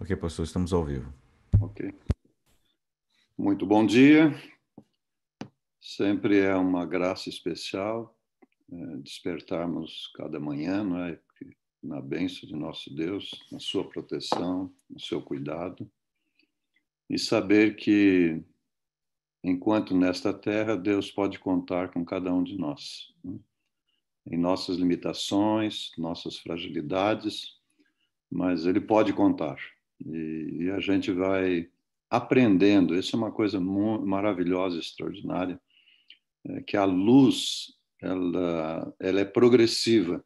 Ok, pastor, estamos ao vivo. Ok. Muito bom dia. Sempre é uma graça especial despertarmos cada manhã, não é? Na bênção de nosso Deus, na sua proteção, no seu cuidado. E saber que, enquanto nesta terra, Deus pode contar com cada um de nós. Né? Em nossas limitações, nossas fragilidades, mas Ele pode contar. E a gente vai aprendendo. Isso é uma coisa maravilhosa, extraordinária, que a luz ela é progressiva.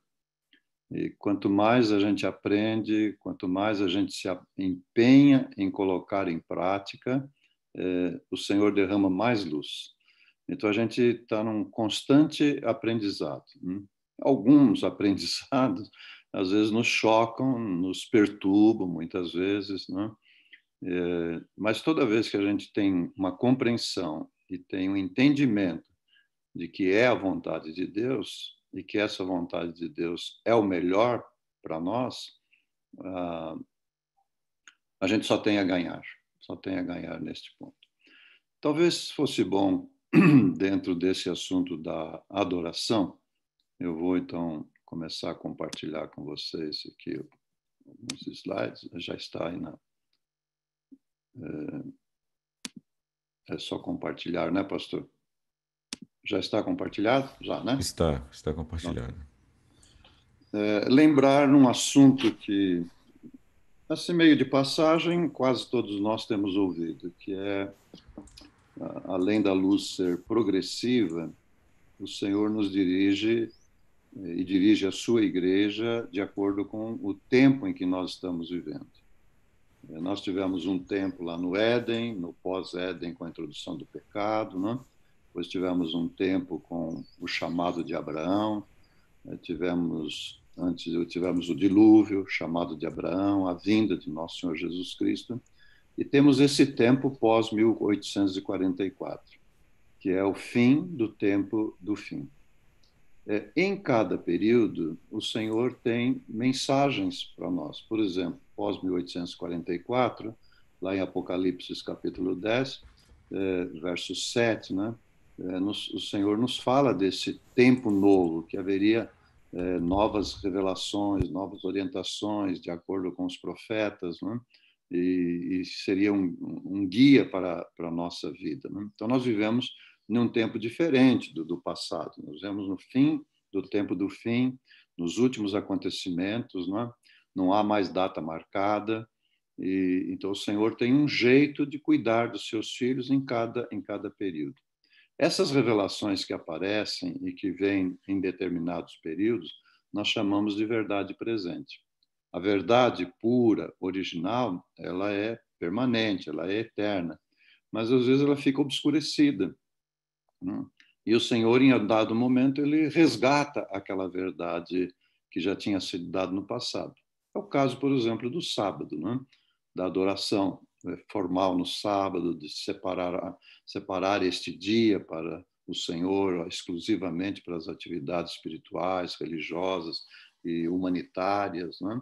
E quanto mais a gente aprende, quanto mais a gente se empenha em colocar em prática, o Senhor derrama mais luz. Então a gente está num constante aprendizado. Alguns aprendizados às vezes nos chocam, nos perturbam muitas vezes, né? Mas toda vez que a gente tem uma compreensão e tem um entendimento de que é a vontade de Deus e que essa vontade de Deus é o melhor para nós, a gente só tem a ganhar neste ponto. Talvez fosse bom, dentro desse assunto da adoração, eu vou então começar a compartilhar com vocês aqui alguns slides, já está aí é só compartilhar, né, pastor? Já está compartilhado? Já, né? Está compartilhado. Lembrar um assunto que, assim, meio de passagem, quase todos nós temos ouvido, que é, além da luz ser progressiva, o Senhor nos dirige e dirige a sua igreja de acordo com o tempo em que nós estamos vivendo. Nós tivemos um tempo lá no Éden, no pós-Éden, com a introdução do pecado, né? Depois tivemos um tempo com o chamado de Abraão, tivemos o dilúvio, chamado de Abraão, a vinda de nosso Senhor Jesus Cristo, e temos esse tempo pós-1844, que é o fim do tempo do fim. Em cada período, o Senhor tem mensagens para nós. Por exemplo, pós-1844, lá em Apocalipse capítulo 10, verso 7, né? O Senhor nos fala desse tempo novo, que haveria novas revelações, novas orientações, de acordo com os profetas, né? E seria um guia para a nossa vida. Né? Então, nós vivemos num tempo diferente do passado. Nós vivemos no fim do tempo do fim, nos últimos acontecimentos, né? Não há mais data marcada. Então, o Senhor tem um jeito de cuidar dos seus filhos em cada período. Essas revelações que aparecem e que vêm em determinados períodos, nós chamamos de verdade presente. A verdade pura, original, ela é permanente, ela é eterna, mas às vezes ela fica obscurecida. Né? E o Senhor, em dado momento, ele resgata aquela verdade que já tinha sido dada no passado. É o caso, por exemplo, do sábado, né? Da adoração formal no sábado, de separar este dia para o Senhor, exclusivamente para as atividades espirituais, religiosas e humanitárias, né?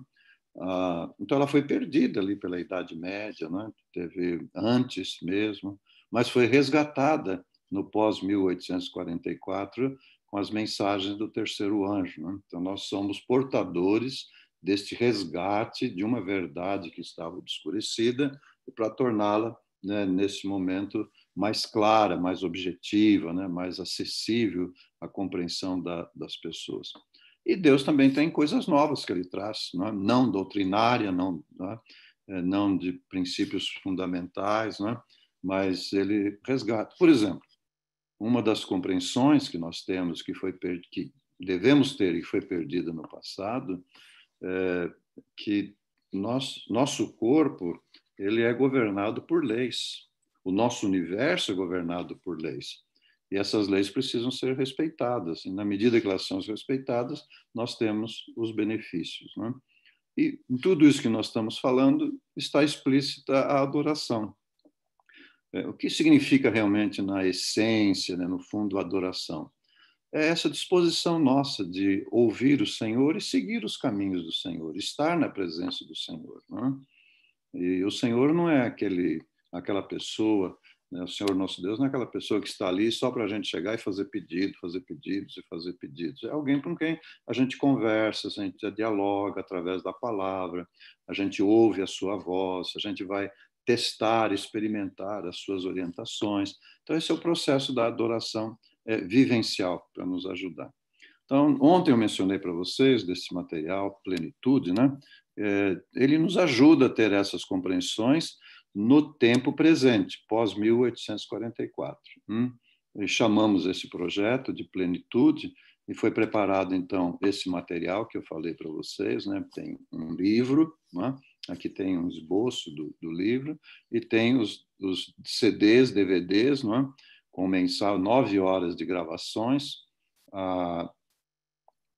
Então ela foi perdida ali pela Idade Média, né? Teve antes mesmo, mas foi resgatada no pós-1844 com as mensagens do terceiro anjo. Né? Então nós somos portadores deste resgate de uma verdade que estava obscurecida para torná-la, né, nesse momento, mais clara, mais objetiva, né, mais acessível à compreensão das pessoas. E Deus também tem coisas novas que ele traz, não doutrinária, não de princípios fundamentais, mas ele resgata. Por exemplo, uma das compreensões que nós temos, que devemos ter e que foi perdida no passado, que nosso corpo ele é governado por leis. O nosso universo é governado por leis. E essas leis precisam ser respeitadas. E na medida que elas são respeitadas, nós temos os benefícios. Né? E em tudo isso que nós estamos falando está explícita a adoração. O que significa realmente na essência, né, no fundo, a adoração? É essa disposição nossa de ouvir o Senhor e seguir os caminhos do Senhor, estar na presença do Senhor. Né? E o Senhor não é aquela pessoa, né? O Senhor nosso Deus não é aquela pessoa que está ali só para a gente chegar e fazer pedido, fazer pedidos e fazer pedidos. É alguém com quem a gente conversa, a gente dialoga através da palavra, a gente ouve a sua voz, a gente vai testar, experimentar as suas orientações. Então, esse é o processo da adoração vivencial para nos ajudar. Então, ontem eu mencionei para vocês desse material, Plenitude, né? Ele nos ajuda a ter essas compreensões no tempo presente, pós 1844. E chamamos esse projeto de Plenitude e foi preparado, então, esse material que eu falei para vocês, né? Tem um livro, né? Aqui tem um esboço do livro e tem os CDs, DVDs, né? Com mensal 9 horas de gravações,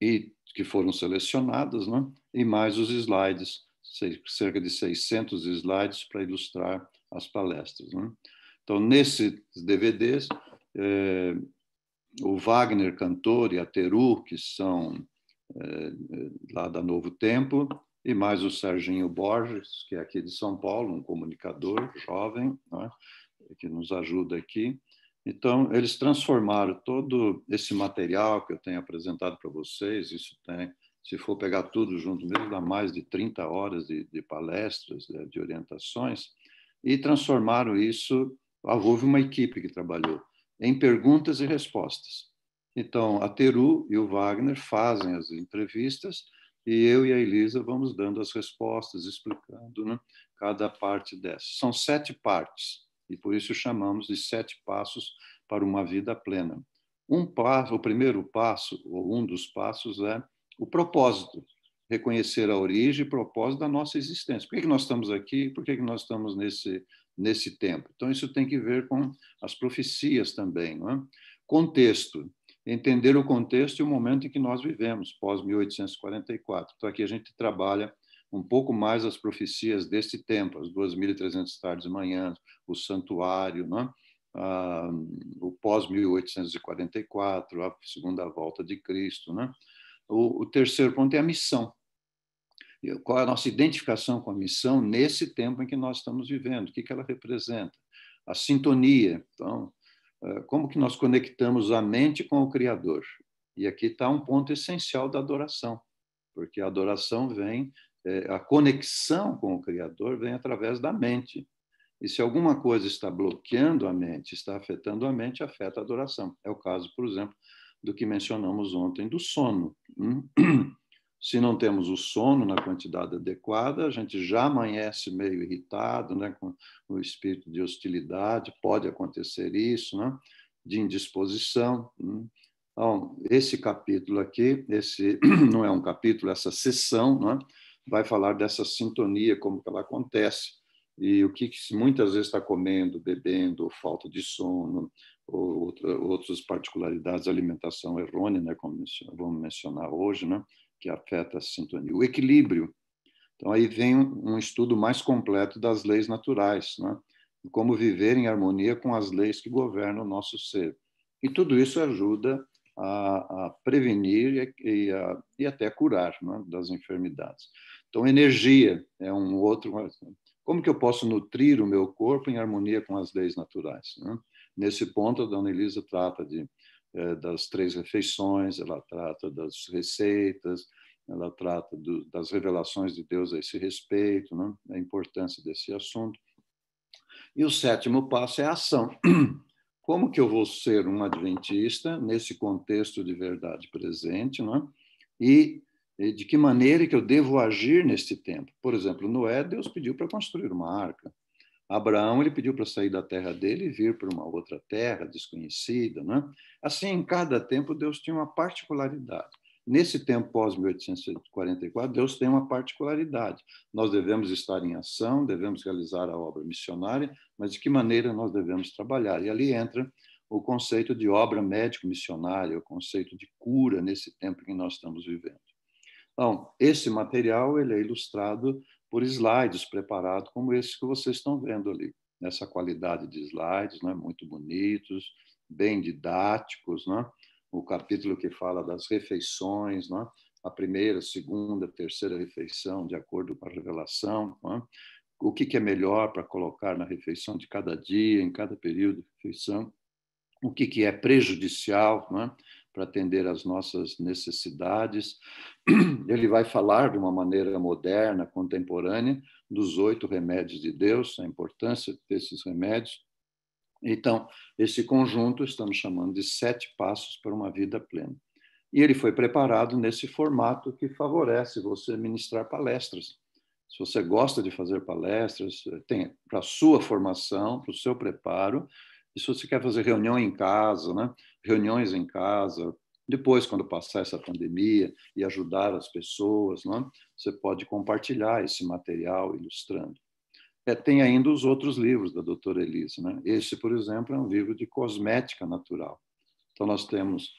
e que foram selecionadas, né? E mais os slides, cerca de 600 slides para ilustrar as palestras. Né? Então, nesses DVDs, o Wagner cantor e a Teru, que são lá da Novo Tempo, e mais o Serginho Borges, que é aqui de São Paulo, um comunicador jovem, né? Que nos ajuda aqui. Então, eles transformaram todo esse material que eu tenho apresentado para vocês, isso tem, se for pegar tudo junto mesmo, dá mais de 30 horas de palestras, de orientações, e transformaram isso, houve uma equipe que trabalhou, em perguntas e respostas. Então, a Teru e o Wagner fazem as entrevistas e eu e a Elisa vamos dando as respostas, explicando, né, cada parte dessas. São 7 partes. E por isso chamamos de 7 passos para uma vida plena. O primeiro passo, ou um dos passos, é o propósito. Reconhecer a origem e propósito da nossa existência. Por que nós estamos aqui? Por que nós estamos nesse tempo? Então, isso tem que ver com as profecias também. Não é? Contexto. Entender o contexto e o momento em que nós vivemos, pós-1844. Então, aqui a gente trabalha um pouco mais as profecias desse tempo, as 2.300 tardes e manhãs, o santuário, né? O pós-1844, a segunda volta de Cristo. Né? O terceiro ponto é a missão. Qual é a nossa identificação com a missão nesse tempo em que nós estamos vivendo? O que ela representa? A sintonia. Então, como que nós conectamos a mente com o Criador? E aqui está um ponto essencial da adoração, porque a adoração vem, a conexão com o Criador vem através da mente. E se alguma coisa está bloqueando a mente, está afetando a mente, afeta a adoração. É o caso, por exemplo, do que mencionamos ontem do sono. Se não temos o sono na quantidade adequada, a gente já amanhece meio irritado, né, com o espírito de hostilidade, pode acontecer isso, né, de indisposição. Então, esse capítulo aqui, esse não é um capítulo, essa sessão, né, vai falar dessa sintonia, como que ela acontece, e o que muitas vezes está comendo, bebendo, ou falta de sono, ou outras particularidades, alimentação errônea, né, como vamos mencionar hoje, né, que afeta a sintonia. O equilíbrio. Então, aí vem um estudo mais completo das leis naturais, né? Como viver em harmonia com as leis que governam o nosso ser. E tudo isso ajuda a prevenir e até curar, né, das enfermidades. Então, energia é um outro. Como que eu posso nutrir o meu corpo em harmonia com as leis naturais? Né? Nesse ponto, a dona Elisa trata das 3 refeições, ela trata das receitas, ela trata das revelações de Deus a esse respeito, né? A importância desse assunto. E o 7º passo é a ação. Como que eu vou ser um adventista nesse contexto de verdade presente, né? E de que maneira que eu devo agir neste tempo? Por exemplo, Noé, Deus pediu para construir uma arca. Abraão, ele pediu para sair da terra dele e vir para uma outra terra desconhecida, né? Assim, em cada tempo, Deus tinha uma particularidade. Nesse tempo pós-1844, Deus tem uma particularidade. Nós devemos estar em ação, devemos realizar a obra missionária, mas de que maneira nós devemos trabalhar? E ali entra o conceito de obra médico-missionária, o conceito de cura nesse tempo que nós estamos vivendo. Então, esse material ele é ilustrado por slides preparados como esses que vocês estão vendo ali, nessa qualidade de slides, né, muito bonitos, bem didáticos, né? O capítulo que fala das refeições, né? A primeira, segunda, terceira refeição, de acordo com a revelação, né? o que é melhor para colocar na refeição de cada dia, em cada período de refeição, o que é prejudicial, não é? Para atender às nossas necessidades. Ele vai falar de uma maneira moderna, contemporânea, dos 8 remédios de Deus, a importância desses remédios. Então, esse conjunto estamos chamando de 7 passos para uma vida plena. E ele foi preparado nesse formato que favorece você ministrar palestras. Se você gosta de fazer palestras, tem para a sua formação, para o seu preparo, e se você quer fazer reunião em casa, né? Reuniões em casa, depois, quando passar essa pandemia e ajudar as pessoas, né? Você pode compartilhar esse material ilustrando. Tem ainda os outros livros da doutora Elise, né? Esse, por exemplo, é um livro de cosmética natural. Então, nós temos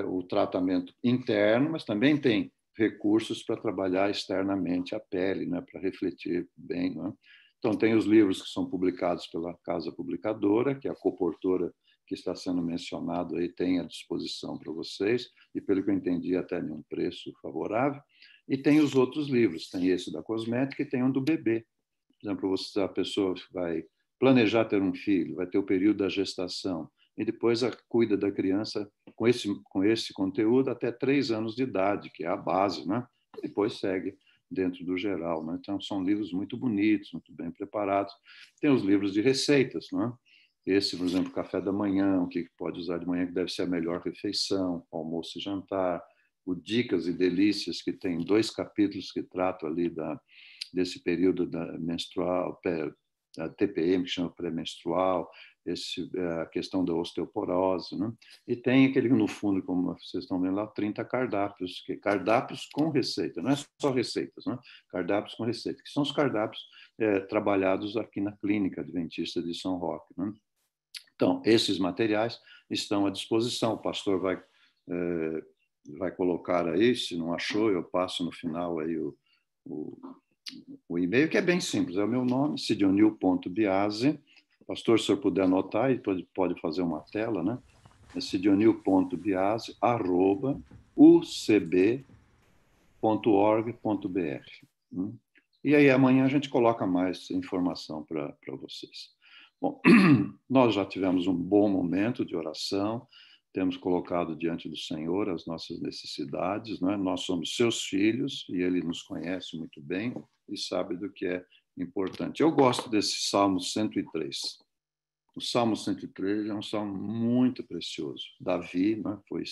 o tratamento interno, mas também tem recursos para trabalhar externamente a pele, né? Para refletir bem, né? Então, tem os livros que são publicados pela Casa Publicadora, que é a coportora que está sendo mencionado aí, tem à disposição para vocês, e pelo que eu entendi, até em um preço favorável. E tem os outros livros, tem esse da cosmética e tem um do bebê. Por exemplo, a pessoa vai planejar ter um filho, vai ter o período da gestação, e depois cuida da criança com esse conteúdo até 3 anos de idade, que é a base, né? E depois segue dentro do geral, né? Então, são livros muito bonitos, muito bem preparados. Tem os livros de receitas, né? Esse, por exemplo, café da manhã, o que pode usar de manhã, que deve ser a melhor refeição, almoço e jantar. O Dicas e Delícias, que tem 2 capítulos que tratam ali desse período da menstrual, a TPM, que chama pré-menstrual, a questão da osteoporose, né? E tem aquele, no fundo, como vocês estão vendo lá, 30 cardápios, que cardápios com receita, não é só receitas, né? Cardápios com receita, que são os cardápios trabalhados aqui na Clínica Adventista de São Roque, né? Então, esses materiais estão à disposição. O pastor vai colocar aí, se não achou, eu passo no final aí o e-mail, que é bem simples, é o meu nome, sidionil.biase. Pastor, se eu puder anotar, e pode fazer uma tela, né? É sidionil.biase@ucb.org.br. E aí amanhã a gente coloca mais informação para vocês. Bom, nós já tivemos um bom momento de oração, temos colocado diante do Senhor as nossas necessidades, né? Nós somos seus filhos e Ele nos conhece muito bem e sabe do que é importante. Eu gosto desse Salmo 103. O Salmo 103 é um salmo muito precioso. Davi, né, foi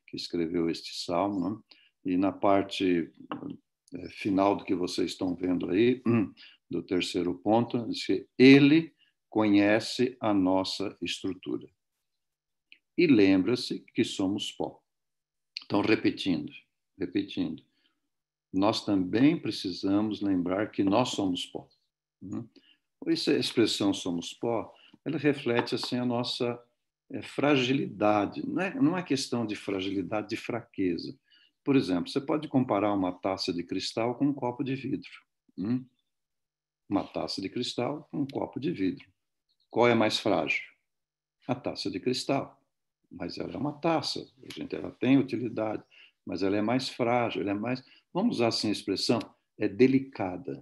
que escreveu este salmo, né? E na parte final do que vocês estão vendo aí, do terceiro ponto, diz que Ele conhece a nossa estrutura e lembra-se que somos pó. Então, repetindo, nós também precisamos lembrar que nós somos pó. Essa expressão somos pó, ela reflete assim a nossa fragilidade. Não é questão de fragilidade, de fraqueza. Por exemplo, você pode comparar uma taça de cristal com um copo de vidro. Uma taça de cristal com um copo de vidro. Qual é mais frágil? A taça de cristal. Mas ela é uma taça, ela tem utilidade, mas ela é mais frágil, ela é mais, vamos usar assim a expressão, é delicada,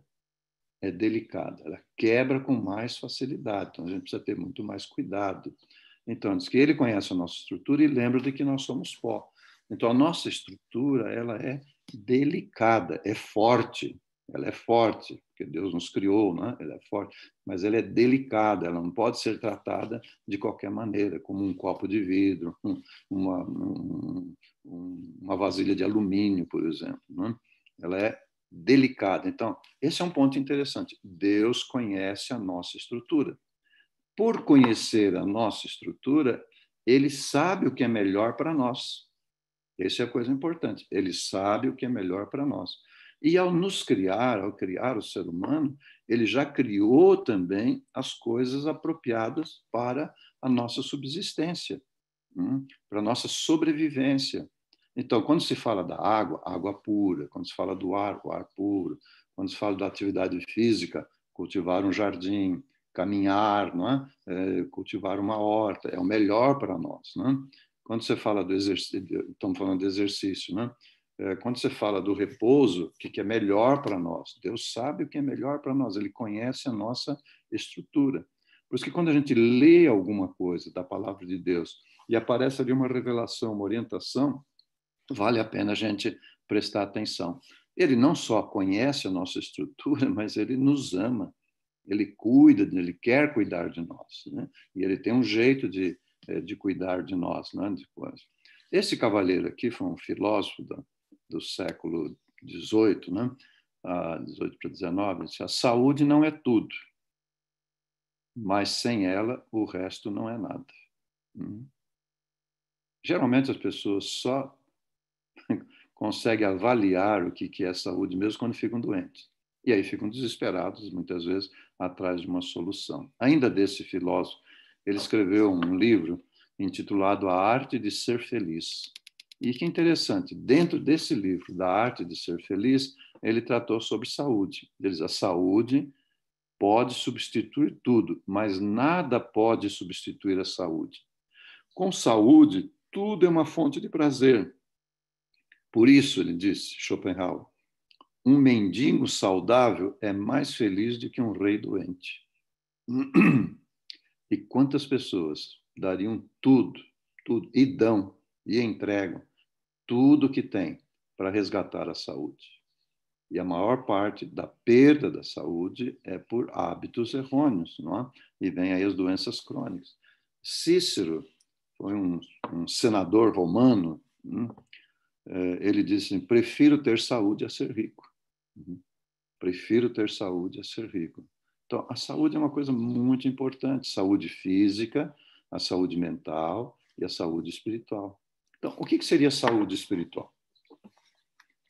ela quebra com mais facilidade, então a gente precisa ter muito mais cuidado. Então, diz que ele conhece a nossa estrutura e lembra de que nós somos pó. Então, a nossa estrutura, ela é delicada, ela é forte, porque Deus nos criou, né? Ela é forte, mas ela é delicada, ela não pode ser tratada de qualquer maneira, como um copo de vidro, uma vasilha de alumínio, por exemplo, né? Ela é delicada. Então, esse é um ponto interessante. Deus conhece a nossa estrutura. Por conhecer a nossa estrutura, ele sabe o que é melhor para nós. Essa é a coisa importante. Ele sabe o que é melhor para nós. E ao nos criar, ao criar o ser humano, ele já criou também as coisas apropriadas para a nossa subsistência, para a nossa sobrevivência. Então, quando se fala da água, água pura. Quando se fala do ar, o ar puro. Quando se fala da atividade física, cultivar um jardim, caminhar, não é? Cultivar uma horta, é o melhor para nós, não é? Quando você fala do exercício, estamos falando de exercício, né? quando você fala do repouso, o que é melhor para nós? Deus sabe o que é melhor para nós, Ele conhece a nossa estrutura. Por isso que quando a gente lê alguma coisa da palavra de Deus e aparece ali uma revelação, uma orientação, vale a pena a gente prestar atenção. Ele não só conhece a nossa estrutura, mas Ele nos ama, Ele cuida, Ele quer cuidar de nós, né? E Ele tem um jeito de cuidar de nós, né? Esse cavaleiro aqui foi um filósofo do século XVIII, né? 18 para 19, disse, a saúde não é tudo, mas sem ela o resto não é nada. Geralmente as pessoas só conseguem avaliar o que é saúde mesmo quando ficam doentes. E aí ficam desesperados, muitas vezes, atrás de uma solução. Ainda desse filósofo, ele escreveu um livro intitulado A Arte de Ser Feliz. E que interessante, dentro desse livro, da Arte de Ser Feliz, ele tratou sobre saúde. Ele diz, a saúde pode substituir tudo, mas nada pode substituir a saúde. Com saúde, tudo é uma fonte de prazer. Por isso, ele disse, Schopenhauer, um mendigo saudável é mais feliz do que um rei doente. E quantas pessoas dariam tudo, e dão, e entregam tudo que têm para resgatar a saúde? E a maior parte da perda da saúde é por hábitos errôneos, não é? E vem aí as doenças crônicas. Cícero foi um senador romano, ele disse, prefiro ter saúde a ser rico. Prefiro ter saúde a ser rico. Então, a saúde é uma coisa muito importante. Saúde física, a saúde mental e a saúde espiritual. Então, o que seria saúde espiritual?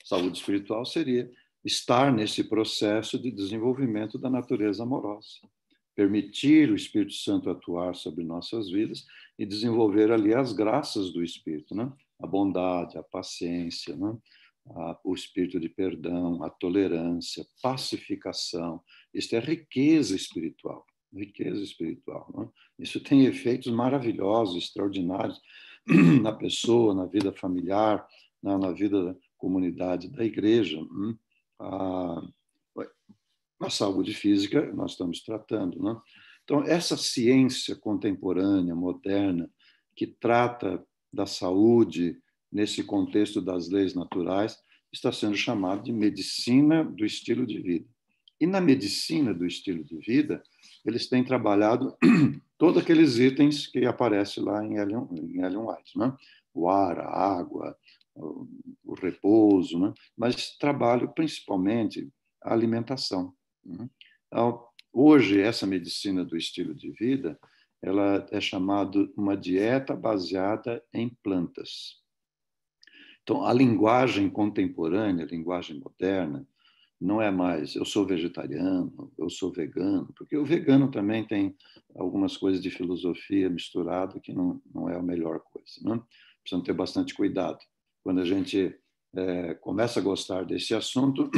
Saúde espiritual seria estar nesse processo de desenvolvimento da natureza amorosa. Permitir o Espírito Santo atuar sobre nossas vidas e desenvolver ali as graças do Espírito, né? A bondade, a paciência, né? O espírito de perdão, a tolerância, pacificação. Isso é riqueza espiritual, riqueza espiritual. Né? Isso tem efeitos maravilhosos, extraordinários na pessoa, na vida familiar, na vida da comunidade, da igreja. A saúde física nós estamos tratando. Né? Então, essa ciência contemporânea, moderna, que trata da saúde nesse contexto das leis naturais, está sendo chamada de medicina do estilo de vida. E na medicina do estilo de vida, eles têm trabalhado todos aqueles itens que aparecem lá em Ellen White, né? O ar, a água, o repouso, né? Mas trabalham principalmente a alimentação. Então, hoje, essa medicina do estilo de vida, ela é chamada uma dieta baseada em plantas. Então, a linguagem contemporânea, a linguagem moderna, não é mais eu sou vegetariano, eu sou vegano, porque o vegano também tem algumas coisas de filosofia misturado que não é a melhor coisa. Né? Precisamos ter bastante cuidado quando a gente começa a gostar desse assunto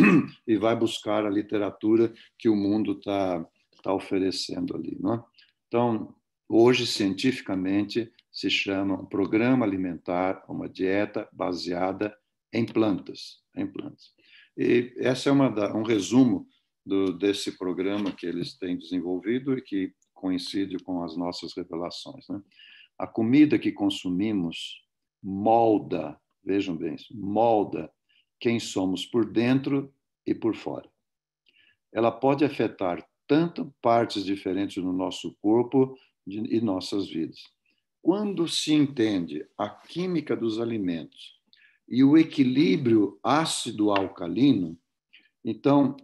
e vai buscar a literatura que o mundo está oferecendo ali. Né? Então, hoje, cientificamente, se chama um programa alimentar, uma dieta baseada em plantas. E essa é um resumo desse programa que eles têm desenvolvido e que coincide com as nossas revelações. Né? A comida que consumimos molda, vejam bem, molda quem somos por dentro e por fora. Ela pode afetar tanto partes diferentes no nosso corpo e nossas vidas. Quando se entende a química dos alimentos e o equilíbrio ácido-alcalino, então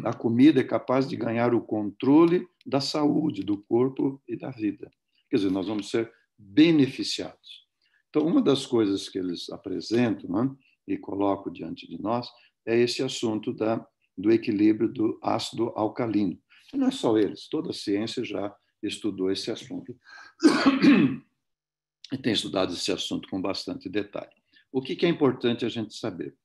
a comida é capaz de ganhar o controle da saúde do corpo e da vida. Quer dizer, nós vamos ser beneficiados. Então, uma das coisas que eles apresentam, né, e colocam diante de nós é esse assunto do equilíbrio do ácido alcalino. E não é só eles, toda a ciência já estudou esse assunto e tem estudado esse assunto com bastante detalhe. O que é importante a gente saber?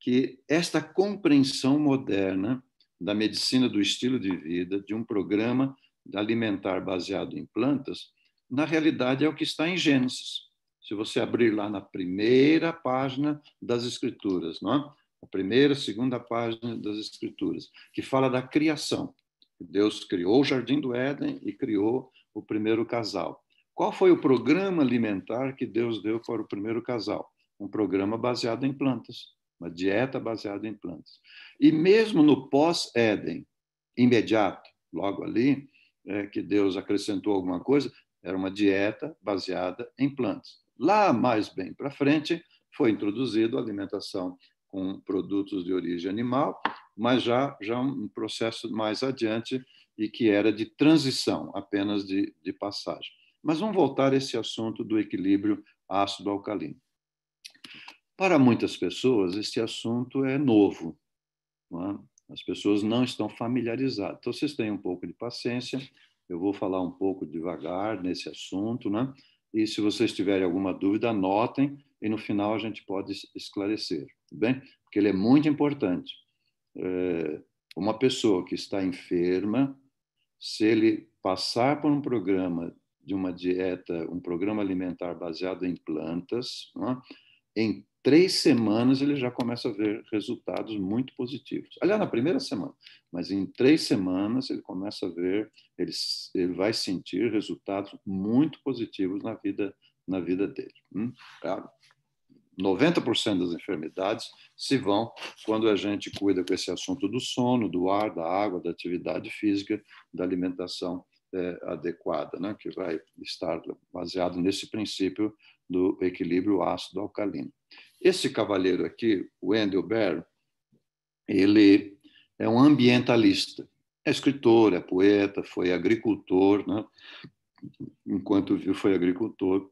Que esta compreensão moderna da medicina do estilo de vida, de um programa alimentar baseado em plantas, na realidade é o que está em Gênesis. Se você abrir lá na primeira página das Escrituras, não é? A primeira, segunda página das Escrituras, que fala da criação. Deus criou o Jardim do Éden e criou o primeiro casal. Qual foi o programa alimentar que Deus deu para o primeiro casal? Um programa baseado em plantas, uma dieta baseada em plantas. E mesmo no pós-Éden, imediato, logo ali, que Deus acrescentou alguma coisa, era uma dieta baseada em plantas. Lá mais bem para frente, foi introduzida a alimentação com produtos de origem animal, mas já um processo mais adiante e que era de transição, apenas de passagem. Mas vamos voltar a esse assunto do equilíbrio ácido-alcalino. Para muitas pessoas, esse assunto é novo, não é? As pessoas não estão familiarizadas. Então, vocês tenham um pouco de paciência, eu vou falar um pouco devagar nesse assunto, né? E se vocês tiverem alguma dúvida, anotem e no final a gente pode esclarecer, bem? Porque ele é muito importante. Uma pessoa que está enferma, se ele passar por um programa de uma dieta, um programa alimentar baseado em plantas, né? Em 3 semanas ele já começa a ver resultados muito positivos. Aliás, na primeira semana, mas em 3 semanas ele começa a ver, ele vai sentir resultados muito positivos na vida dele. 90% das enfermidades se vão quando a gente cuida com esse assunto do sono, do ar, da água, da atividade física, da alimentação adequada, né? Que vai estar baseado nesse princípio do equilíbrio ácido-alcalino. Esse cavalheiro aqui, o Wendell Berry, ele é um ambientalista. É escritor, é poeta, foi agricultor, né? Enquanto viu, foi agricultor.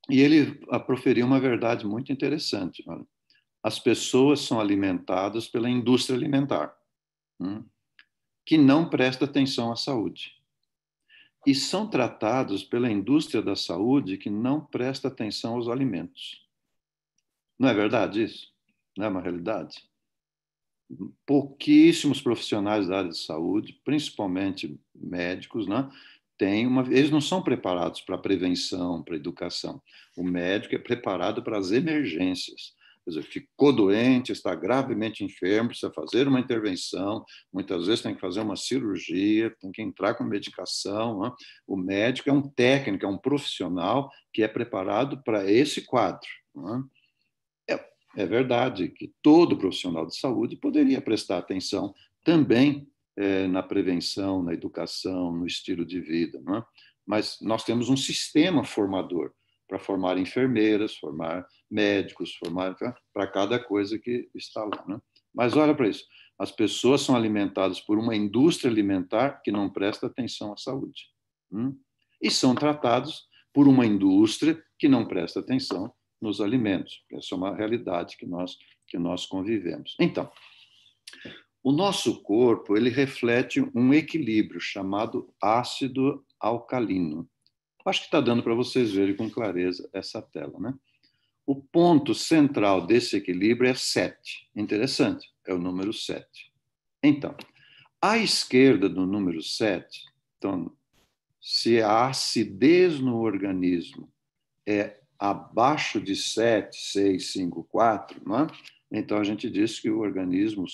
E ele proferiu uma verdade muito interessante. Olha. As pessoas são alimentadas pela indústria alimentar, que não presta atenção à saúde. E são tratados pela indústria da saúde que não presta atenção aos alimentos. Não é verdade isso? Não é uma realidade? Pouquíssimos profissionais da área de saúde, principalmente médicos, né, eles não são preparados para a prevenção, para a educação. O médico é preparado para as emergências. Quer dizer, ficou doente, está gravemente enfermo, precisa fazer uma intervenção, muitas vezes tem que fazer uma cirurgia, tem que entrar com medicação. Né? O médico é um técnico, é um profissional que é preparado para esse quadro. Né? É verdade que todo profissional de saúde poderia prestar atenção também na prevenção, na educação, no estilo de vida, não é? Mas nós temos um sistema formador para formar enfermeiras, formar médicos, formar para cada coisa que está lá. Né? Mas olha para isso, as pessoas são alimentadas por uma indústria alimentar que não presta atenção à saúde. E são tratados por uma indústria que não presta atenção nos alimentos. Essa é uma realidade que nós convivemos. Então, o nosso corpo ele reflete um equilíbrio chamado ácido alcalino. Acho que está dando para vocês verem com clareza essa tela, né? O ponto central desse equilíbrio é 7. Interessante, é o número 7. Então, à esquerda do número 7, então, se a acidez no organismo é abaixo de 7, 6, 5, 4, não é? Então a gente diz que o organismo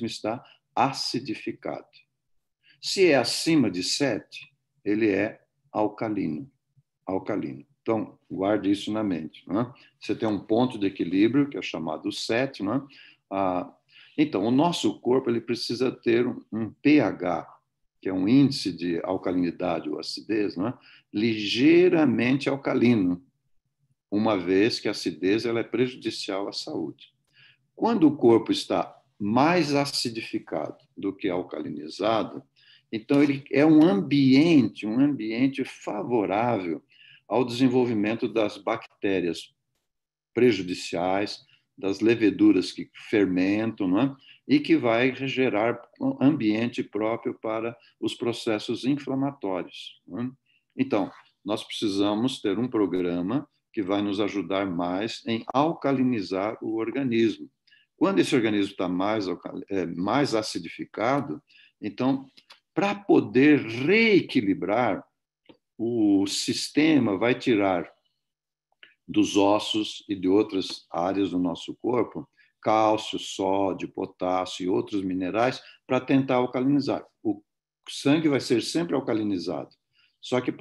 está acidificado. Se é acima de 7, ele é alcalino. Então, guarde isso na mente. Não é? Você tem um ponto de equilíbrio, que é chamado 7. Não é? Então, o nosso corpo ele precisa ter um pH, que é um índice de alcalinidade ou acidez, não é? Ligeiramente alcalino, uma vez que a acidez ela é prejudicial à saúde. Quando o corpo está mais acidificado do que alcalinizado, então ele é um ambiente favorável ao desenvolvimento das bactérias prejudiciais, das leveduras que fermentam, não é? E que vai gerar um ambiente próprio para os processos inflamatórios. Não é? Então, nós precisamos ter um programa que vai nos ajudar mais em alcalinizar o organismo. Quando esse organismo está mais acidificado, então, para poder reequilibrar, o sistema vai tirar dos ossos e de outras áreas do nosso corpo, cálcio, sódio, potássio e outros minerais para tentar alcalinizar. O sangue vai ser sempre alcalinizado. Só que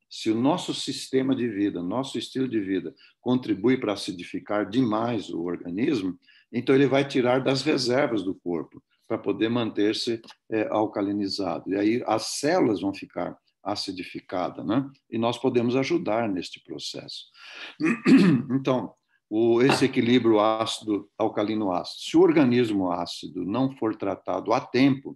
se o nosso sistema de vida, nosso estilo de vida contribui para acidificar demais o organismo, então ele vai tirar das reservas do corpo para poder manter-se alcalinizado. E aí as células vão ficar acidificadas, né? E nós podemos ajudar neste processo. Então, esse equilíbrio ácido alcalino ácido. Se o organismo ácido não for tratado a tempo,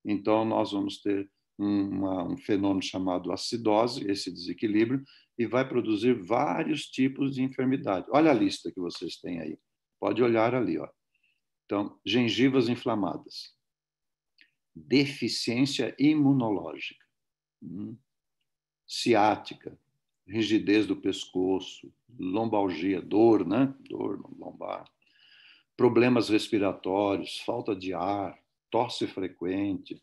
então nós vamos ter um fenômeno chamado acidose, esse desequilíbrio, e vai produzir vários tipos de enfermidade. Olha a lista que vocês têm aí. Pode olhar ali, ó. Então, gengivas inflamadas, deficiência imunológica, ciática, rigidez do pescoço, lombalgia, dor, né? Dor lombar, problemas respiratórios, falta de ar, tosse frequente,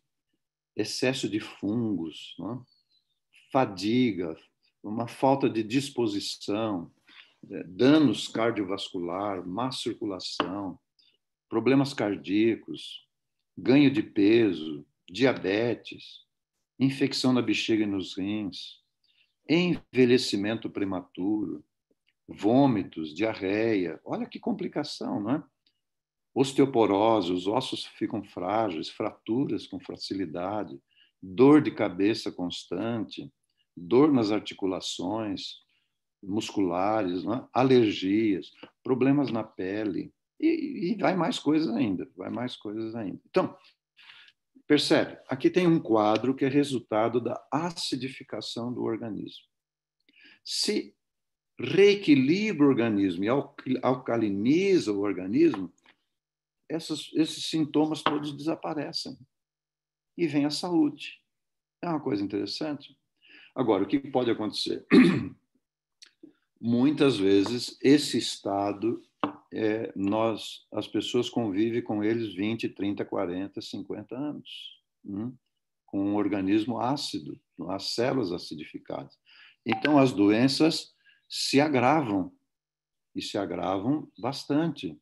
excesso de fungos, né? Fadiga, uma falta de disposição, danos cardiovasculares, má circulação, problemas cardíacos, ganho de peso, diabetes, infecção na bexiga e nos rins, envelhecimento prematuro, vômitos, diarreia. Olha que complicação, não é? Osteoporose, os ossos ficam frágeis, fraturas com facilidade, dor de cabeça constante, dor nas articulações musculares, não é? Alergias, problemas na pele, e vai mais coisas ainda, vai mais coisas ainda. Então, percebe, aqui tem um quadro que é resultado da acidificação do organismo. Se reequilibra o organismo e alcaliniza o organismo, esses sintomas todos desaparecem e vem a saúde. É uma coisa interessante. Agora, o que pode acontecer? Muitas vezes, esse estado, as pessoas convivem com eles 20, 30, 40, 50 anos, com um organismo ácido, as células acidificadas. Então, as doenças se agravam, e se agravam bastante.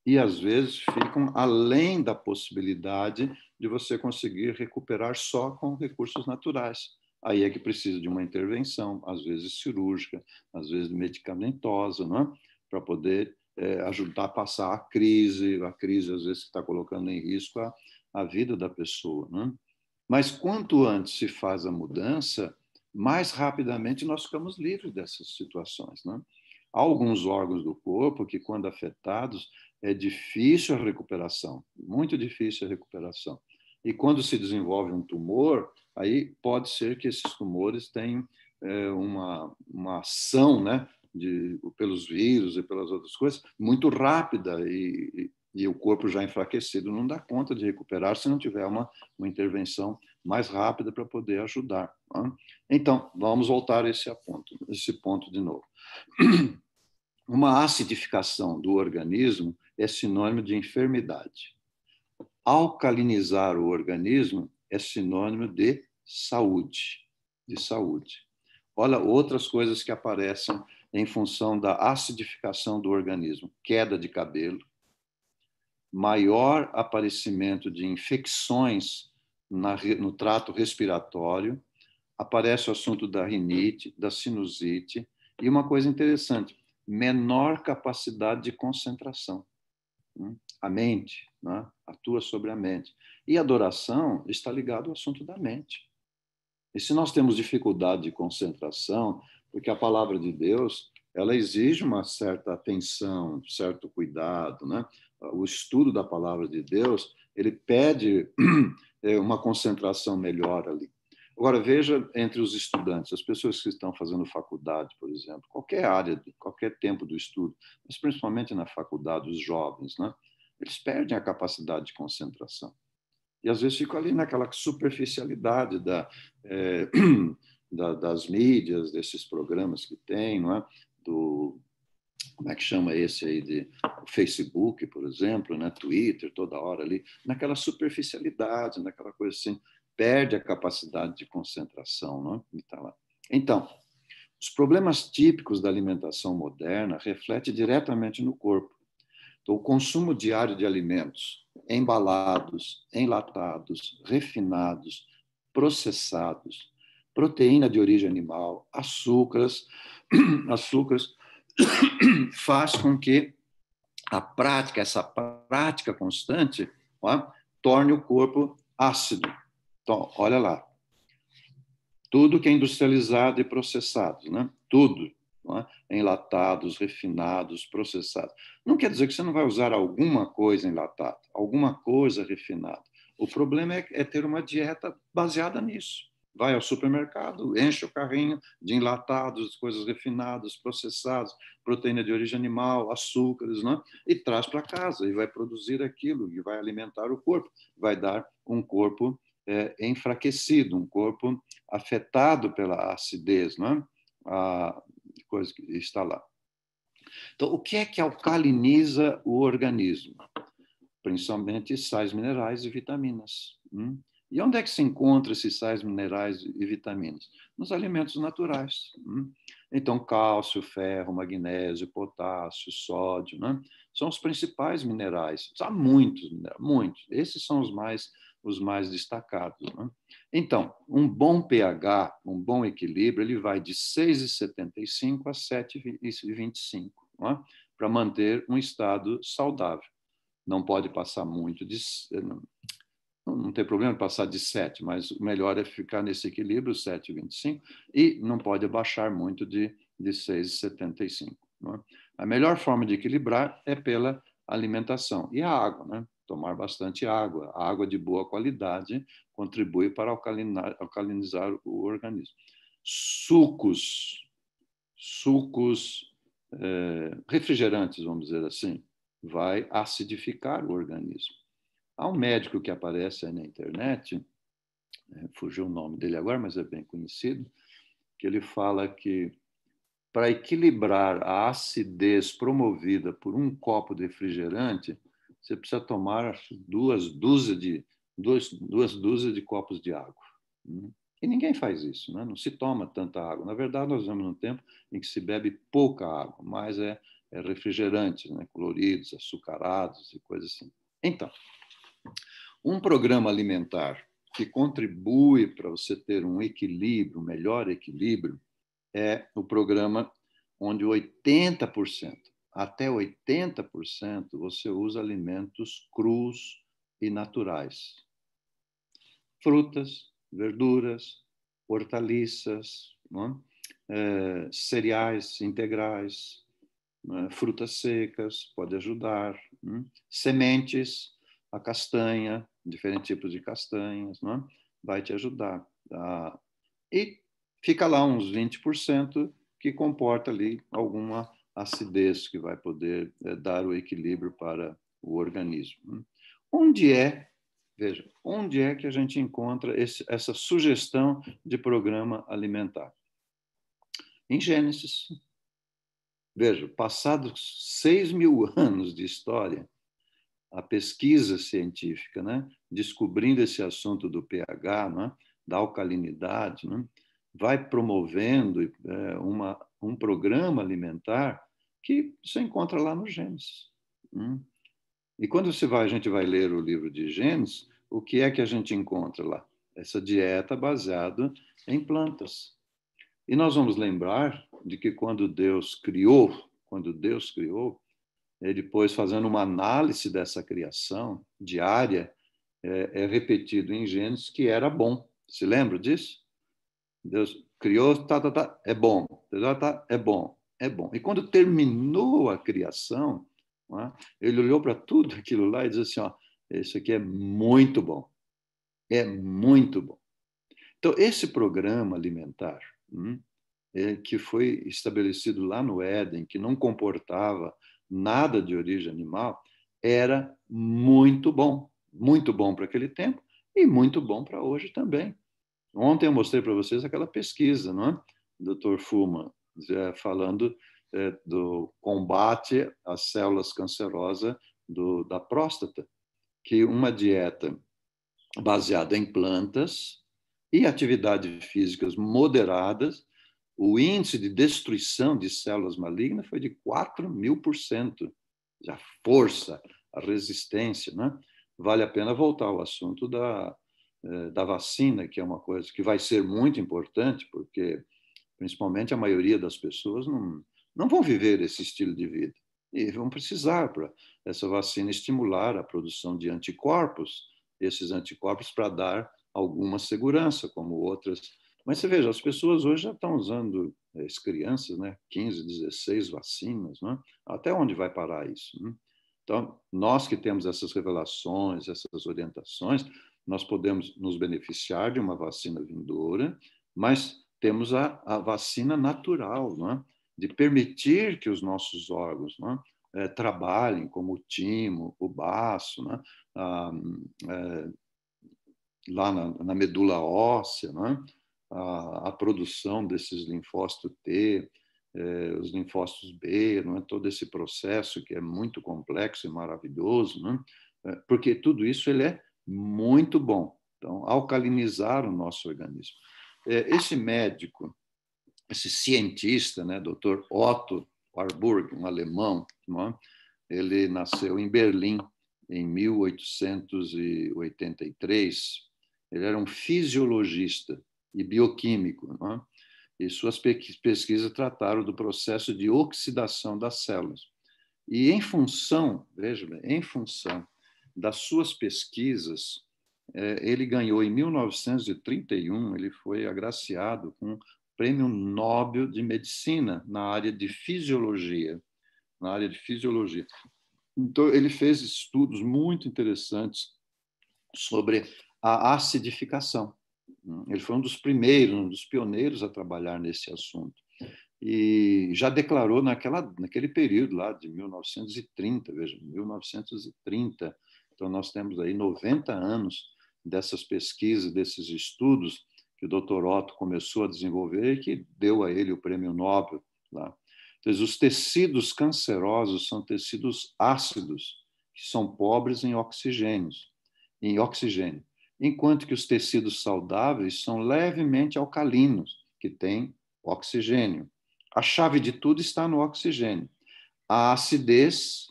E, às vezes, ficam além da possibilidade de você conseguir recuperar só com recursos naturais. Aí é que precisa de uma intervenção, às vezes cirúrgica, às vezes medicamentosa, não é? Para poder ajudar a passar a crise às vezes está colocando em risco a vida da pessoa, não é? Mas quanto antes se faz a mudança, mais rapidamente nós ficamos livres dessas situações, não é? Há alguns órgãos do corpo que, quando afetados, é difícil a recuperação, muito difícil a recuperação. E quando se desenvolve um tumor, aí pode ser que esses tumores tenham uma ação, né, pelos vírus e pelas outras coisas, muito rápida, e o corpo já enfraquecido não dá conta de recuperar se não tiver uma intervenção mais rápida para poder ajudar. Né? Então, vamos voltar a esse ponto de novo. Uma acidificação do organismo é sinônimo de enfermidade. Alcalinizar o organismo é sinônimo de saúde. Olha outras coisas que aparecem em função da acidificação do organismo: queda de cabelo, maior aparecimento de infecções no trato respiratório, aparece o assunto da rinite, da sinusite, e uma coisa interessante, menor capacidade de concentração. A mente, né, atua sobre a mente. E a adoração está ligada ao assunto da mente. E se nós temos dificuldade de concentração, porque a palavra de Deus, ela exige uma certa atenção, certo cuidado, né? O estudo da palavra de Deus, ele pede uma concentração melhor ali. Agora, veja entre os estudantes, as pessoas que estão fazendo faculdade, por exemplo, qualquer área, qualquer tempo do estudo, mas principalmente na faculdade, os jovens, né? Eles perdem a capacidade de concentração. E, às vezes, ficam ali naquela superficialidade das mídias, desses programas que tem, não é? Como é que chama esse aí, Facebook, por exemplo, né? Twitter, toda hora ali, naquela superficialidade, naquela coisa assim, perde a capacidade de concentração, não é? E tá lá. Então, Os problemas típicos da alimentação moderna refletem diretamente no corpo. Então, o consumo diário de alimentos embalados, enlatados, refinados, processados, proteína de origem animal, açúcares, faz com que essa prática constante, ó, torne o corpo ácido. Então, olha lá. Tudo que é industrializado e processado, né? Tudo. Enlatados, refinados, processados. Não quer dizer que você não vai usar alguma coisa enlatada, alguma coisa refinada. O problema é ter uma dieta baseada nisso. Vai ao supermercado, enche o carrinho de enlatados, coisas refinadas, processadas, proteína de origem animal, açúcares, né? E traz para casa e vai produzir aquilo e vai alimentar o corpo. Vai dar um corpo enfraquecido, um corpo afetado pela acidez, né? A coisa que está lá. Então, o que é que alcaliniza o organismo? Principalmente sais minerais e vitaminas. E onde é que se encontra esses sais minerais e vitaminas? Nos alimentos naturais. Então, cálcio, ferro, magnésio, potássio, sódio, né? São os principais minerais. Há muitos, muitos. Esses são os mais destacados. Né? Então, um bom pH, um bom equilíbrio, ele vai de 6,75 a 7,25, né? Para manter um estado saudável. Não pode passar muito de... Não tem problema passar de 7, mas o melhor é ficar nesse equilíbrio, 7,25, e não pode abaixar muito de 6,75. Né? A melhor forma de equilibrar é pela alimentação. E a água, né? Tomar bastante água. A água de boa qualidade contribui para alcalinizar o organismo. Sucos, refrigerantes, vamos dizer assim, vai acidificar o organismo. Há um médico que aparece aí na internet, fugiu o nome dele agora, mas é bem conhecido, que ele fala que para equilibrar a acidez promovida por um copo de refrigerante, você precisa tomar duas dúzias de copos de água. E ninguém faz isso, né? Não se toma tanta água. Na verdade, nós vivemos num tempo em que se bebe pouca água, mas é refrigerantes, né? Coloridos, açucarados e coisas assim. Então, um programa alimentar que contribui para você ter um equilíbrio, um melhor equilíbrio, é o programa onde 80%, até 80%, você usa alimentos crus e naturais. Frutas, verduras, hortaliças, cereais integrais, frutas secas, pode ajudar, sementes, a castanha, diferentes tipos de castanhas, vai te ajudar. E fica lá uns 20% que comporta ali alguma acidez que vai poder dar o equilíbrio para o organismo. Onde é que a gente encontra essa sugestão de programa alimentar? Em Gênesis. Veja, passados 6.000 anos de história, a pesquisa científica, né, descobrindo esse assunto do pH, né, da alcalinidade, né, vai promovendo um programa alimentar que você encontra lá no Gênesis. E quando a gente vai ler o livro de Gênesis, o que é que a gente encontra lá? Essa dieta baseada em plantas. E nós vamos lembrar de que quando Deus criou, depois fazendo uma análise dessa criação diária, é repetido em Gênesis que era bom. Se lembra disso? Deus criou, é bom, é bom, é bom. E quando terminou a criação, ele olhou para tudo aquilo lá e disse assim, isso aqui é muito bom, é muito bom. Então, esse programa alimentar, que foi estabelecido lá no Éden, que não comportava nada de origem animal, era muito bom para aquele tempo e muito bom para hoje também. Ontem eu mostrei para vocês aquela pesquisa, não é? Dr. Fuhrman, falando do combate às células cancerosas da próstata, que uma dieta baseada em plantas e atividades físicas moderadas o índice de destruição de células malignas foi de 4.000%. A força, a resistência, né? Vale a pena voltar ao assunto da vacina, que é uma coisa que vai ser muito importante, porque principalmente a maioria das pessoas não vão viver esse estilo de vida. E vão precisar, para essa vacina, estimular a produção de anticorpos, esses anticorpos para dar alguma segurança, como outras. Mas você veja, as pessoas hoje já estão usando, as crianças, né, 15, 16 vacinas, né? Até onde vai parar isso? Né? Então, nós que temos essas revelações, essas orientações, nós podemos nos beneficiar de uma vacina vindoura, mas temos a vacina natural, não é? De permitir que os nossos órgãos, não é? Trabalhem, como o timo, o baço, não é? Lá na medula óssea, não é? A produção desses linfócitos T, os linfócitos B, não é? Todo esse processo que é muito complexo e maravilhoso, não é? Porque tudo isso ele é muito bom. Então, alcalinizar o nosso organismo. Esse médico, esse cientista, né, Dr. Otto Warburg, um alemão, não é? Ele nasceu em Berlim em 1883. Ele era um fisiologista e bioquímico, não é? E suas pesquisas trataram do processo de oxidação das células. E em função, veja bem, em função das suas pesquisas, ele ganhou em 1931, ele foi agraciado com o Prêmio Nobel de Medicina na área de fisiologia, na área de fisiologia. Então, ele fez estudos muito interessantes sobre a acidificação. Ele foi um dos primeiros, um dos pioneiros a trabalhar nesse assunto. E já declarou naquele período lá de 1930, veja, 1930. Então, nós temos aí 90 anos dessas pesquisas, desses estudos que o Dr. Otto começou a desenvolver e que deu a ele o prêmio Nobel lá. Então, os tecidos cancerosos são tecidos ácidos, que são pobres em oxigênio, enquanto que os tecidos saudáveis são levemente alcalinos, que têm oxigênio. A chave de tudo está no oxigênio. A acidez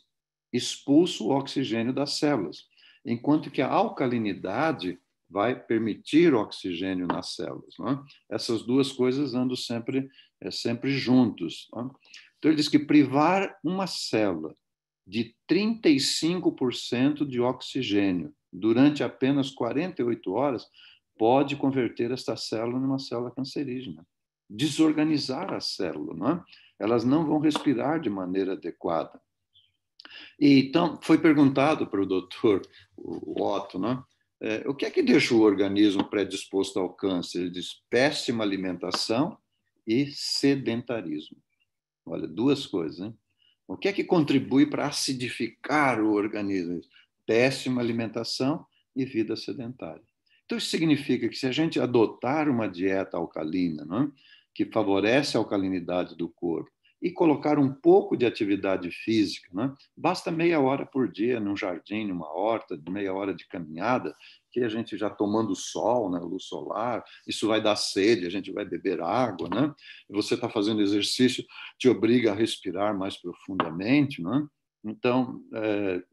expulsa o oxigênio das células, enquanto que a alcalinidade vai permitir o oxigênio nas células. Não é? Essas duas coisas andam sempre juntos. Não é? Então, ele diz que privar uma célula de 35% de oxigênio durante apenas 48 horas pode converter esta célula numa célula cancerígena, desorganizar a célula, não é? Elas não vão respirar de maneira adequada. E, então, foi perguntado para o doutor Otto, não é? O que é que deixa o organismo predisposto ao câncer? Ele diz péssima alimentação e sedentarismo. Olha, duas coisas, hein? O que é que contribui para acidificar o organismo? Péssima alimentação e vida sedentária. Então, isso significa que se a gente adotar uma dieta alcalina, não é? Que favorece a alcalinidade do corpo, e colocar um pouco de atividade física, né? Basta meia hora por dia num jardim, numa horta, meia hora de caminhada, que a gente já tomando sol, né? Luz solar, isso vai dar sede, a gente vai beber água, né? Você está fazendo exercício, te obriga a respirar mais profundamente, né? Então,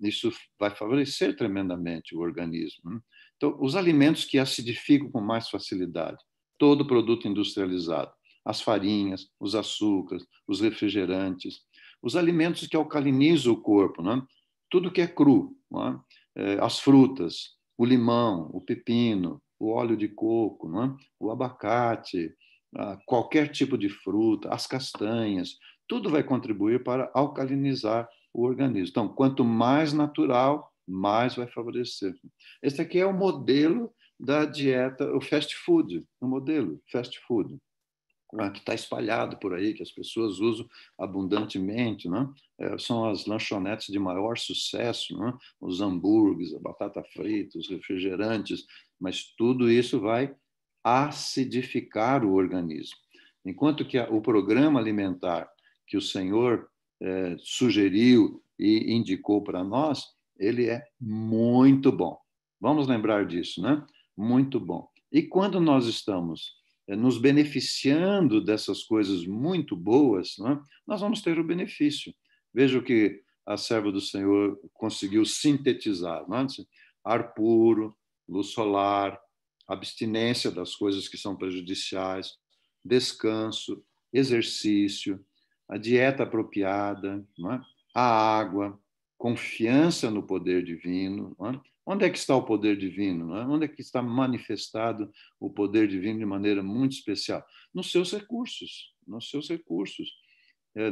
isso vai favorecer tremendamente o organismo. Né? Então, os alimentos que acidificam com mais facilidade, todo produto industrializado, as farinhas, os açúcares, os refrigerantes, os alimentos que alcalinizam o corpo, né? Tudo que é cru, né? As frutas, o limão, o pepino, o óleo de coco, né? O abacate, qualquer tipo de fruta, as castanhas, tudo vai contribuir para alcalinizar o organismo. Então, quanto mais natural, mais vai favorecer. Esse aqui é o modelo da dieta, o fast food, o modelo fast food, que está espalhado por aí, que as pessoas usam abundantemente, né? São as lanchonetes de maior sucesso, né? Os hambúrgueres, a batata frita, os refrigerantes, mas tudo isso vai acidificar o organismo. Enquanto que o programa alimentar que o Senhor sugeriu e indicou para nós, ele é muito bom. Vamos lembrar disso, né? Muito bom. E quando nós estamos nos beneficiando dessas coisas muito boas, não é? Nós vamos ter o benefício. Veja o que a serva do Senhor conseguiu sintetizar, não é? Ar puro, luz solar, abstinência das coisas que são prejudiciais, descanso, exercício, a dieta apropriada, não é? A água, confiança no poder divino. Não é? Onde é que está o poder divino? Não é? Onde é que está manifestado o poder divino de maneira muito especial? Nos seus recursos, nos seus recursos.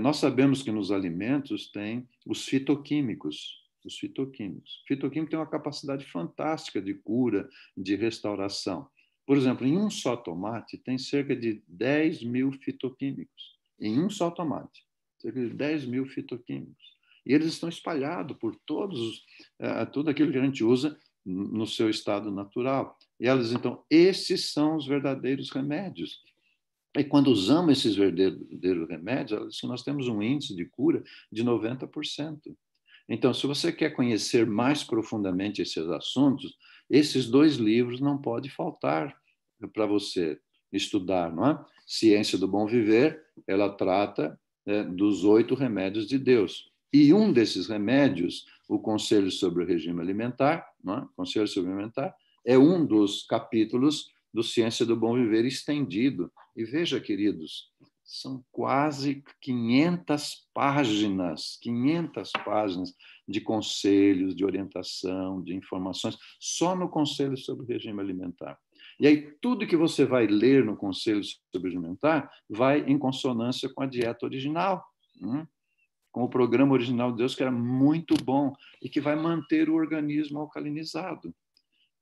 Nós sabemos que nos alimentos tem os fitoquímicos. Os fitoquímicos. O fitoquímico tem uma capacidade fantástica de cura, de restauração. Por exemplo, em um só tomate tem cerca de 10 mil fitoquímicos. Em um só tomate, cerca de 10 mil fitoquímicos. E eles estão espalhados por tudo aquilo que a gente usa no seu estado natural. E elas, então, esses são os verdadeiros remédios. E quando usamos esses verdadeiros remédios, nós temos um índice de cura de 90%. Então, se você quer conhecer mais profundamente esses assuntos, esses 2 livros não podem faltar para você estudar, não é? Ciência do Bom Viver, ela trata dos 8 remédios de Deus. E um desses remédios, o Conselho sobre o Regime Alimentar, não é? Conselho sobre o Alimentar, é um dos capítulos do Ciência do Bom Viver estendido. E veja, queridos, são quase 500 páginas de conselhos, de orientação, de informações, só no Conselho sobre o Regime Alimentar. E aí, tudo que você vai ler no Conselho sobre o Regime Alimentar vai em consonância com a dieta original, com o programa original de Deus, que era muito bom e que vai manter o organismo alcalinizado.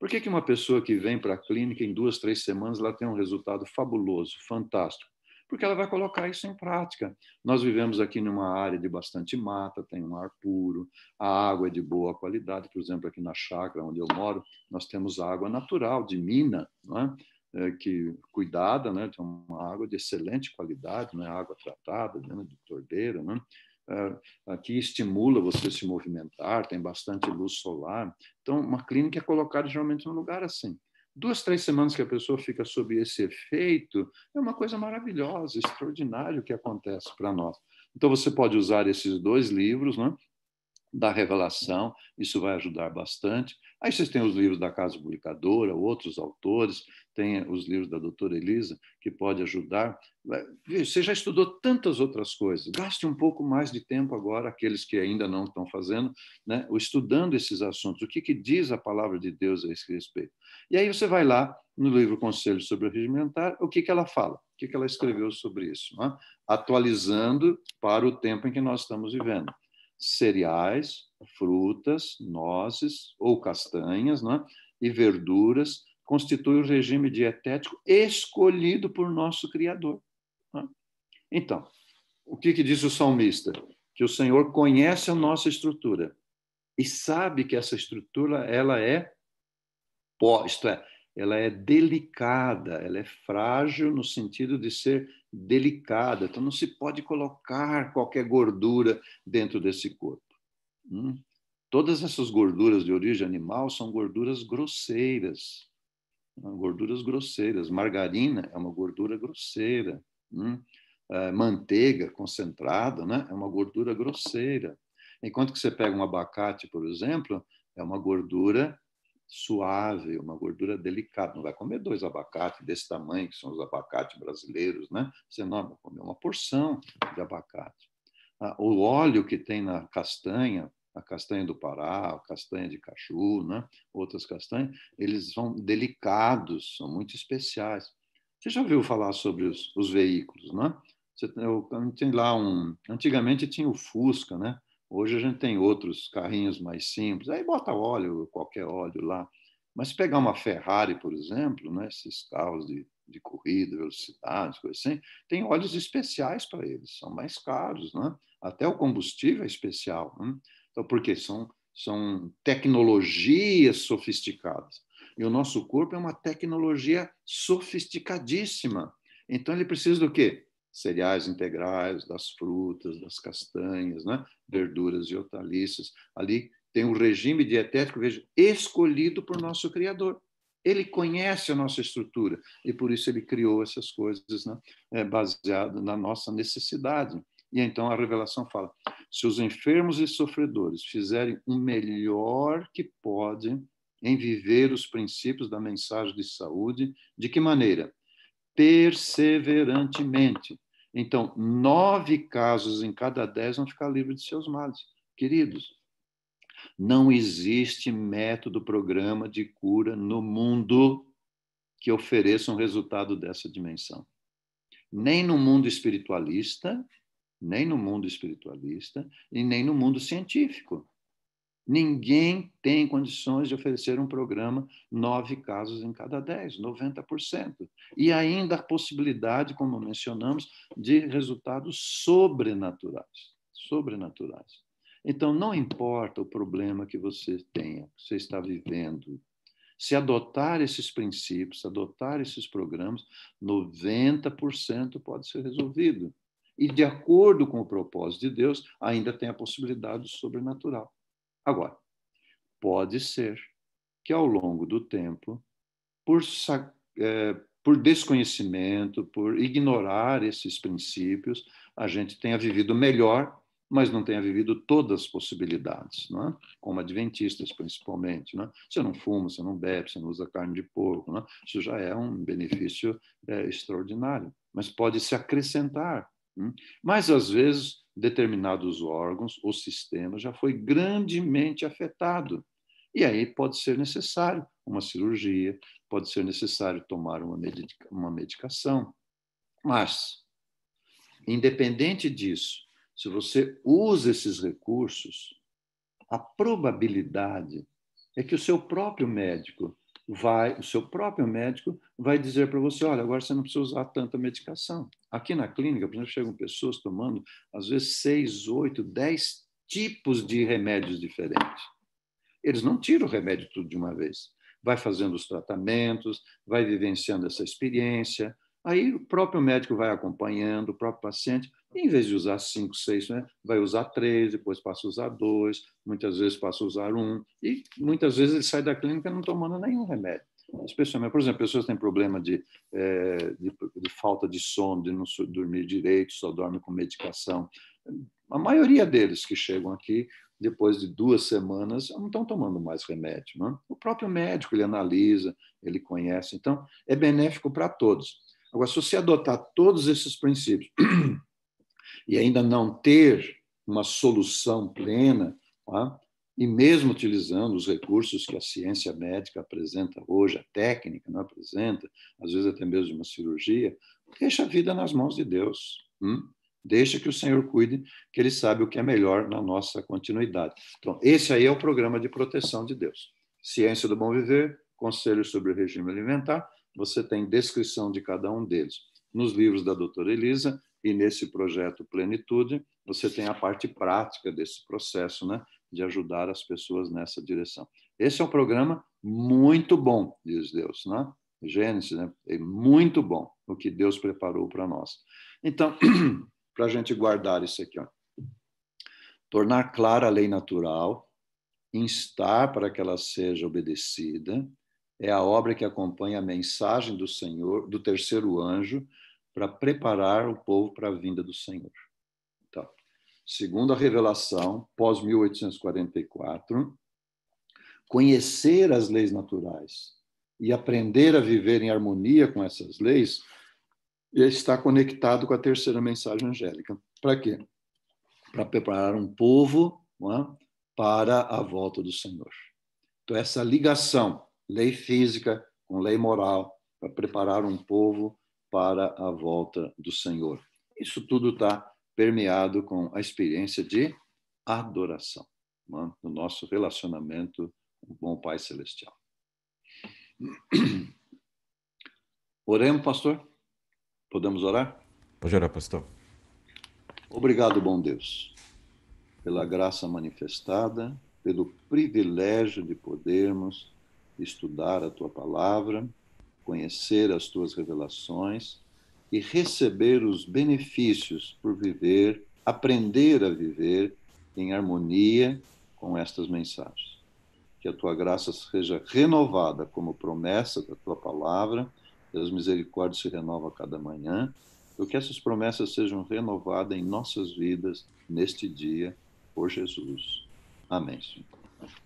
Por que uma pessoa que vem para a clínica em 2, 3 semanas ela tem um resultado fabuloso, fantástico? Porque ela vai colocar isso em prática. Nós vivemos aqui numa área de bastante mata, tem um ar puro, a água é de boa qualidade. Por exemplo, aqui na chácara onde eu moro, nós temos água natural, de mina, não é? Que cuidada, né? Tem uma água de excelente qualidade, não é água tratada, né? De torneira, né? Aqui estimula você se movimentar, tem bastante luz solar. Então, uma clínica é colocada geralmente num lugar assim. 2, 3 semanas que a pessoa fica sob esse efeito, é uma coisa maravilhosa, extraordinária o que acontece para nós. Então, você pode usar esses 2 livros, né? Da Revelação, isso vai ajudar bastante. Aí vocês têm os livros da Casa Publicadora, outros autores, tem os livros da doutora Elisa, que pode ajudar. Você já estudou tantas outras coisas, gaste um pouco mais de tempo agora, aqueles que ainda não estão fazendo, né, estudando esses assuntos, o que diz a palavra de Deus a esse respeito. E aí você vai lá no livro Conselho sobre o Regime Alimentar, o que ela fala, o que ela escreveu sobre isso, né? Atualizando para o tempo em que nós estamos vivendo. Cereais, frutas, nozes ou castanhas, né? E verduras constituem o regime dietético escolhido por nosso Criador. Né? Então, o que diz o salmista? Que o Senhor conhece a nossa estrutura e sabe que essa estrutura ela é, isto é, ela é delicada, ela é frágil no sentido de ser delicada. Então, não se pode colocar qualquer gordura dentro desse corpo. Todas essas gorduras de origem animal são gorduras grosseiras. Gorduras grosseiras. Margarina é uma gordura grosseira. Manteiga concentrada, né? É uma gordura grosseira. Enquanto que você pega um abacate, por exemplo, é uma gordura suave, uma gordura delicada. Não vai comer 2 abacates desse tamanho, que são os abacates brasileiros, né? Você não vai comer uma porção de abacate. O óleo que tem na castanha, a castanha do Pará, a castanha de caju, né? Outras castanhas, eles são delicados, são muito especiais. Você já ouviu falar sobre os veículos, né? Tem lá antigamente tinha o Fusca, né? Hoje a gente tem outros carrinhos mais simples, aí bota óleo, qualquer óleo lá. Mas se pegar uma Ferrari, por exemplo, né, esses carros de corrida, velocidade, coisa assim, tem óleos especiais para eles, são mais caros, né? Até o combustível é especial. Né? Então, porque são tecnologias sofisticadas. E o nosso corpo é uma tecnologia sofisticadíssima. Então, ele precisa do quê? Cereais integrais, das frutas, das castanhas, né? Verduras e hortaliças. Ali tem um regime dietético, veja, escolhido por nosso Criador. Ele conhece a nossa estrutura e por isso ele criou essas coisas, né, baseado na nossa necessidade. E então a revelação fala: se os enfermos e sofredores fizerem o melhor que podem em viver os princípios da mensagem de saúde, de que maneira? Perseverantemente. Então, 9 casos em cada 10 vão ficar livres de seus males. Queridos, não existe método, programa de cura no mundo que ofereça um resultado dessa dimensão. Nem no mundo espiritualista, nem no mundo espiritualista e nem no mundo científico. Ninguém tem condições de oferecer um programa 9 casos em cada 10, 90%. E ainda a possibilidade, como mencionamos, de resultados sobrenaturais. Sobrenaturais. Então, não importa o problema que você tenha, que você está vivendo, se adotar esses princípios, adotar esses programas, 90% pode ser resolvido. E, de acordo com o propósito de Deus, ainda tem a possibilidade do sobrenatural. Agora, pode ser que ao longo do tempo, por desconhecimento, por ignorar esses princípios, a gente tenha vivido melhor, mas não tenha vivido todas as possibilidades, não é? Como adventistas, principalmente. Não é? Você não fuma, você não bebe, você não usa carne de porco, não é? Isso já é um benefício extraordinário, mas pode se acrescentar. Mas, às vezes, determinados órgãos ou sistemas já foi grandemente afetado. E aí pode ser necessário uma cirurgia, pode ser necessário tomar uma medicação. Mas, independente disso, se você usa esses recursos, a probabilidade é que o seu próprio médico vai dizer para você: olha, agora você não precisa usar tanta medicação. Aqui na clínica, por exemplo, chegam pessoas tomando, às vezes, 6, 8, 10 tipos de remédios diferentes. Eles não tiram o remédio tudo de uma vez. Vai fazendo os tratamentos, vai vivenciando essa experiência. Aí o próprio médico vai acompanhando, o próprio paciente, e em vez de usar 5, 6, né, vai usar 3, depois passa a usar 2, muitas vezes passa a usar 1, e muitas vezes ele sai da clínica não tomando nenhum remédio. Especialmente, por exemplo, pessoas que têm problema de falta de sono, de não dormir direito, só dorme com medicação. A maioria deles que chegam aqui, depois de 2 semanas, não estão tomando mais remédio. Não é? O próprio médico, ele analisa, ele conhece. Então, é benéfico para todos. Agora, se você adotar todos esses princípios e ainda não ter uma solução plena, tá? E mesmo utilizando os recursos que a ciência médica apresenta hoje, a técnica não apresenta, às vezes até mesmo uma cirurgia, deixa a vida nas mãos de Deus. Deixa que o Senhor cuide, que Ele sabe o que é melhor na nossa continuidade. Então, esse aí é o programa de proteção de Deus. Ciência do Bom Viver, Conselhos sobre o Regime Alimentar, você tem descrição de cada um deles. Nos livros da doutora Elisa e nesse projeto Plenitude, você tem a parte prática desse processo, né, de ajudar as pessoas nessa direção. Esse é um programa muito bom, diz Deus, né? Gênesis, né? É muito bom o que Deus preparou para nós. Então, para a gente guardar isso aqui, ó. Tornar clara a lei natural, instar para que ela seja obedecida, é a obra que acompanha a mensagem do Senhor, do terceiro anjo, para preparar o povo para a vinda do Senhor. Então, segundo a revelação, pós 1844, conhecer as leis naturais e aprender a viver em harmonia com essas leis está conectado com a terceira mensagem angélica. Para quê? Para preparar um povo, não é? Para a volta do Senhor. Então, essa ligação, lei física com lei moral, para preparar um povo para a volta do Senhor. Isso tudo está permeado com a experiência de adoração, não é? No nosso relacionamento com o bom Pai Celestial. Oremos, pastor? Podemos orar? Pode orar, pastor. Obrigado, bom Deus, pela graça manifestada, pelo privilégio de podermos estudar a Tua palavra, conhecer as Tuas revelações e receber os benefícios por viver, aprender a viver em harmonia com estas mensagens. que a tua graça seja renovada como promessa da tua palavra, as misericórdias se renovam a cada manhã, que essas promessas sejam renovadas em nossas vidas neste dia, por Jesus. Amém, Senhor.